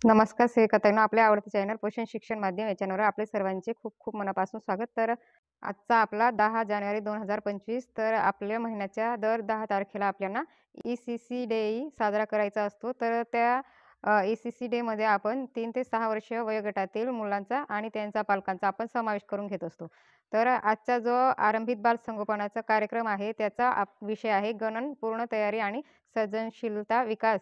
नमस्कार सेविकाताईंनो, आपल्या आवडते चॅनल पोषण शिक्षण माध्यम या चॅनलवर आपले सर्वांचे खूप खूप मनापासून स्वागत. तर आजचा आपला 10 जानेवारी 2025. तर आपल्या महिन्याच्या दर 10 तारखेला आपल्याला ECC डे साजरा करायचा असतो. तर त्या ECC डेमध्ये आपण 3 ते 6 वर्ष वयोगटातील मुलांचा आणि त्यांच्या पालकांचा आपण समावेश करून घेत असतो. तर आजचा जो आरंभित बाल संगोपनाचा कार्यक्रम आहे त्याचा विषय आहे गणन पूर्ण तयारी आणि सर्जनशीलता विकास.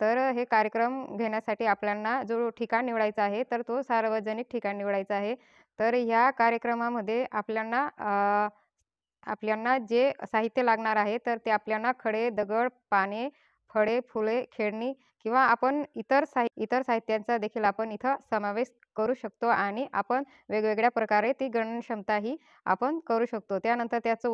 तर हे कार्यक्रम घेण्यासाठी आपल्याला जो ठिकाण निवडायचा आहे, तर तो सार्वजनिक ठिकाण निवडायचा आहे. तर ह्या कार्यक्रमामध्ये आपल्याला जे साहित्य लागणार आहे, तर ते आपल्याला खडे, दगड, पाने, फळे, फुले, खेळणी किंवा आपण इतर साहित्यांचा देखील आपण इथं समावेश करू शकतो आणि आपण वेगवेगळ्या प्रकारे ती गणन क्षमताही आपण करू शकतो. त्यानंतर त्याचं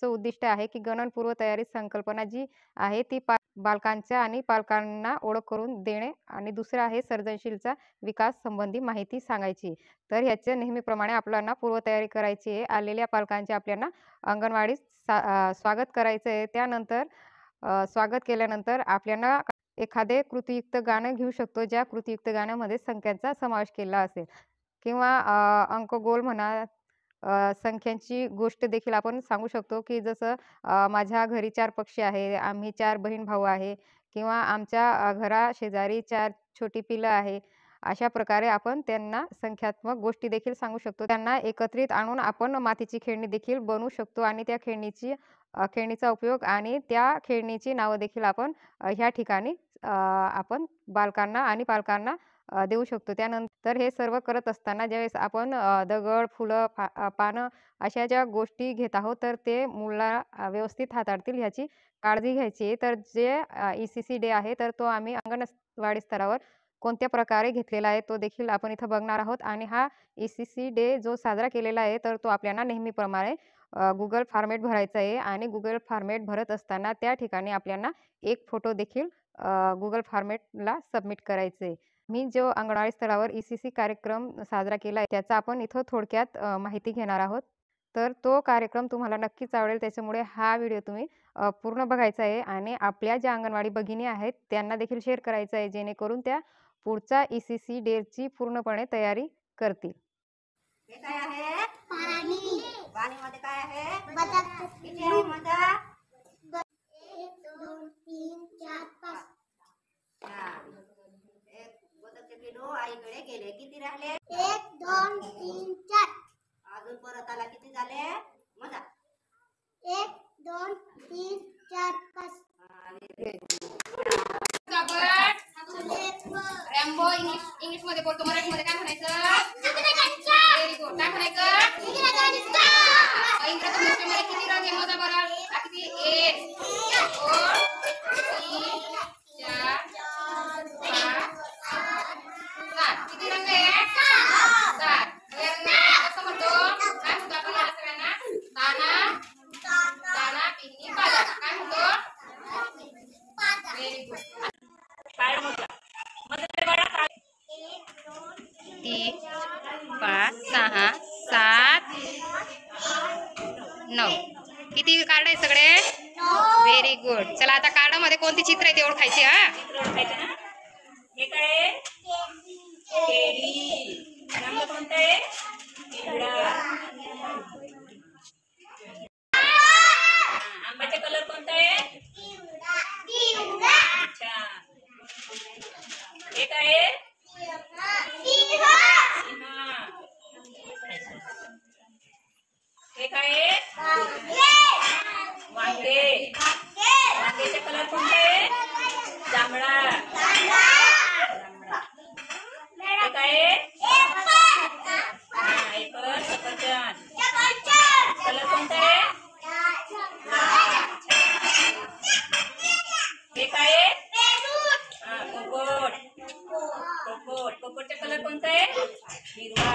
उद्दिष्ट आहे, की गणनपूर्व तयारी संकल्पना जी आहे ती बालकांच्या आणि पालकांना ओळख करून देणे आणि दुसरं आहे सर्जनशीलता विकास संबंधी माहिती सांगायची. तर ह्याच्या नेहमीप्रमाणे आपल्याला पूर्वतयारी करायची आहे. आलेल्या पालकांचे आपल्याला अंगणवाडीत स्वागत करायचं आहे. त्यानंतर स्वागत केल्यानंतर आपल्याला एखादे कृतीयुक्त गाणं घेऊ शकतो, ज्या कृतीयुक्त गाण्यामध्ये संख्यांचा समावेश केला असेल किंवा अंकगोल म्हणा, संख्यांची गोष्ट देखील आपण सांगू शकतो, की जसं माझ्या घरी 4 पक्षी आहे, आम्ही 4 बहीण-भाऊ आहे किंवा आमच्या घराशेजारी 4 छोटी पिलं आहे. अशा प्रकारे आपण त्यांना संख्यात्मक गोष्टी देखील सांगू शकतो. त्यांना एकत्रित आणून आपण मातीची खेळणी देखील बनवू शकतो आणि त्या खेळणीचा उपयोग आणि त्या खेळणीची नावं देखील आपण ह्या ठिकाणी आपण बालकांना आणि पालकांना देऊ शकतो. त्यानंतर हे सर्व करत असताना ज्यावेळेस आपण दगड, फुलं, पानं अशा ज्या गोष्टी घेत आहोत, तर ते मुलाला व्यवस्थित हाताळतील ह्याची काळजी घ्यायची आहे. तर जे ECC डे आहे, तर तो आम्ही अंगणवाडी स्तरावर कोणत्या प्रकारे घेतलेला आहे, तो देखील आपण इथं बघणार आहोत. आणि हा ECC डे जो साजरा केलेला आहे, तर तो आपल्याला नेहमीप्रमाणे Google फॉर्मॅट भरायचा आहे आणि Google फॉर्मॅट भरत असताना त्या ठिकाणी आपल्याला एक फोटो देखील Google फॉर्मॅटला सबमिट करायचं आहे. मी जो अंगणवाडी स्तरावर ECC कार्यक्रम साजरा केला आहे, त्याचा आपण इथं थोडक्यात माहिती घेणार आहोत. तर तो कार्यक्रम तुम्हाला नक्कीच आवडेल. त्याच्यामुळे हा व्हिडिओ तुम्ही पूर्ण बघायचा आहे आणि आपल्या ज्या अंगणवाडी भगिनी आहेत, त्यांना देखील शेअर करायचं आहे, जेणेकरून त्या पुढच्या ECC डेची पूर्णपणे तयारी करतील. हे काय आहे? पाणी. पाणीमध्ये काय आहे? बदक. किती आहे मजा? 1 2 3 4 5. एक बदकचे पिल्लू आईकडे गेले. किती राहिले? 1 2 3 4. अजून परत आला. किती झाले? मजा. 1 2 3 4 5. रॅम्बो इंग्लिश मध्ये बोलतो, मराठीमध्ये काय म्हणायचं? Very good. काय म्हणायचं? इंग्रजी मध्ये किती रंग आहे? मोजा बरं. किती? 1 2 3 4 5 7. किती रंग आहे? 7. कसं म्हणतो? काय म्हणतो आपण याला सगळ्यांना? दाना, दाना, पिन्नी, बाजार. काय म्हणतो? Very good. 3 5 6 7 9. किती कार्ड आहे सगळे? Very good. चला आता कार्ड मध्ये कोणती चित्र आहे ते ओळखायची. हे काय? केळी. रंग कोणता आहे? पिवळा. आंब्याचा कलर कोणता आहे? पिवळा. अच्छा. हे काय आहे? सिंह. हे काय आहे? वांगे. वांग्याचा कलर कोणता आहे? जांभळा. हे काय आहे? एप्पल. सफरचंद. कलर कोणता आहे? हे काय आहे? पोपट. पोपटचा कलर कोणता आहे? हिरवा.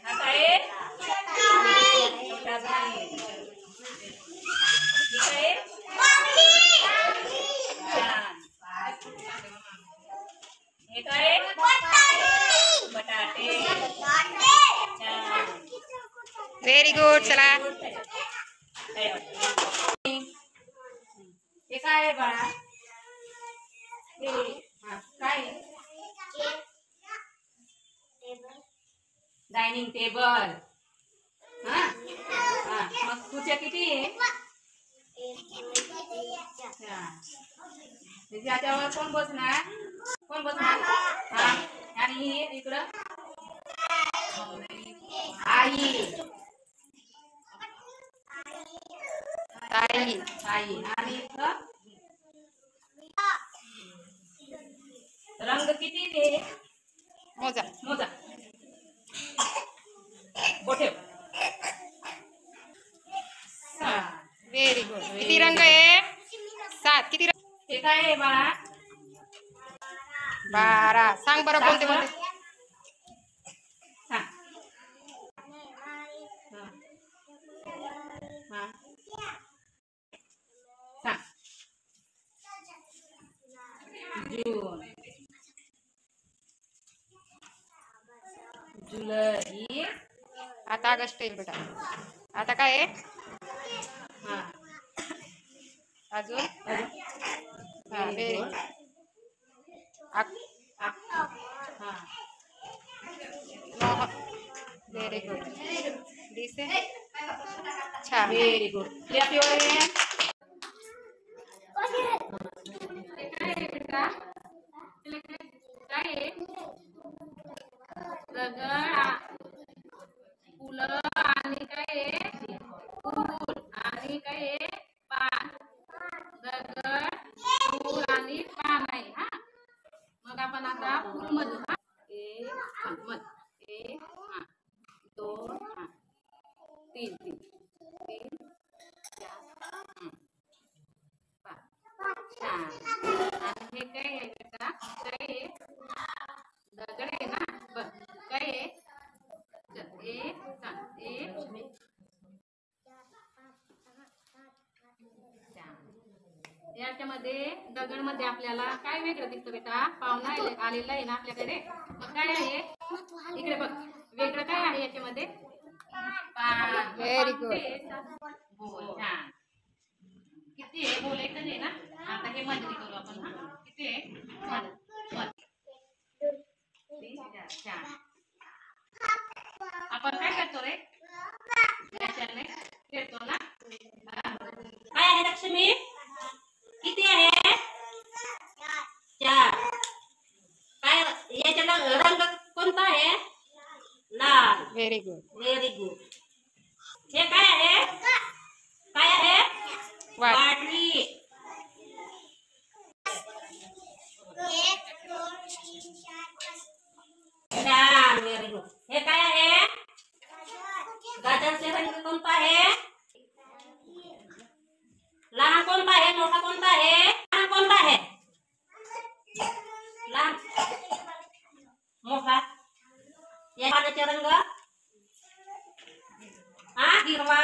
हा काय आहे? छोटा भाई. हे काय आहे? हे काय आहे? बटाटे. Very good. चला हे काय आहे? बाळा? हा, काय आहे? Dining table. हा हा, मग खुर्च्या किती आहे? त्याच्यावर कोण बसणार? कोण बसणार? हा, आणि ही इकडं आई. ताई. आई आणि इथं रंग किती रे? मोजा. मोजा. बोठे. Very good. किती रंग आहे? 7. किती रंग? हे काय आहे बाळा? 12. सांग बरं कोणते कोणते? सांग. हा. सांग. जून, जुलै. आता ऑगस्ट येईल बेटा. आता काय आहे? हा. अजून? हा, Very very good. Good. Very good. दिसे छान. Very good. Clap your hands. काय आहे? दगड, फुलं आणि काय आहे? फूल आणि काय आहे? पान. दगड, फूल आणि पान आहे. हा, मग आपण आता फूल मध्ये हा एक मध एक हा 2 हा 3 3 3 4 5 छान. आणि हे काय आहे बेटा? काय आहे? दगड आहे ना. बघ काय आहे? एक याच्यामध्ये दगड मध्ये आपल्याला काय वेगळं दिसतं बेटा? पाहुणा आलेला आहे ना आपल्याकडे. मग काय आहे? इकडे बघ, वेगळं काय आहे याच्यामध्ये? पान. Very good. बोल. छान. किती आहे? बोल एकच आहे ना. आता हे मंजरी करू आपण. हा, किती आहे? छान. आपण काय करतो रे? याच्याने खेळतो ना. काय आहे लक्ष्मी? किती आहे? 4. काय याच्याला रंग कोणता आहे? लाल. Very good. Very good. हे काय आहे? काय आहे? बाटली. 1 2 3 4 5. छान. Very good. हे काय आहे? गाजरचे रंग कोणता आहे? लहान कोणता आहे? मोठा कोणता आहे? लहान कोणता आहे? लहान मोठा. या पानाचे रंग हा हिरवा.